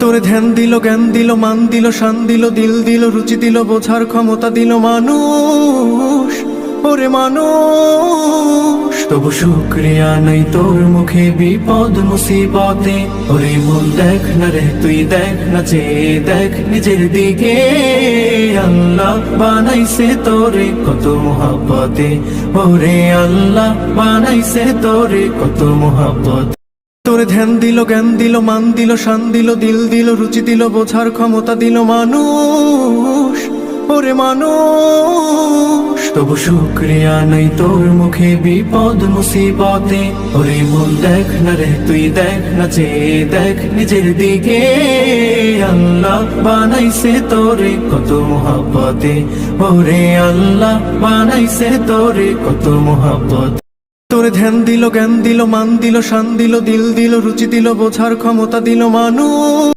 তোরে ধ্যান দিল, জ্ঞান দিল, মান দিল, শান দিল, দিল দিল, রুচি দিল, বোঝার ক্ষমতা দিল মানুষ, ওরে মানুষ। তবু শুকরিয়া নাই তোর মুখে বিপদ মুসিবতে, ওরে মন দেখ না রে তুই, দেখ না চেয়ে দেখ নিজের দিকে। আল্লাহ বানাইছে তোরে কত মোহাব্বতে, ওরে আল্লাহ বানাইছে তোরে কত মোহাব্বত। তোরে ধ্যান দিল, জ্ঞান দিল, মান দিল, শান দিল, দিল দিল, রুচি দিল, বোঝার ক্ষমতা দিল মানুষ, ওরে মানুষ। তবু শুকরিয়া নাই তোর মুখে বিপদ মুসিবতে, ওরে মন দেখ না রে তুই, দেখ না চেয়ে দেখ নিজের দিকে। আল্লাহ বানাইছে তোরে কত মোহাব্বতে, ওরে আল্লাহ বানাইছে তোরে কত মোহাব্বত। তোরে ধ্যান দিল, জ্ঞান দিল, মান দিল, শান দিল, দিল দিল, রুচি দিল, বোঝার ক্ষমতা দিল মানুষ।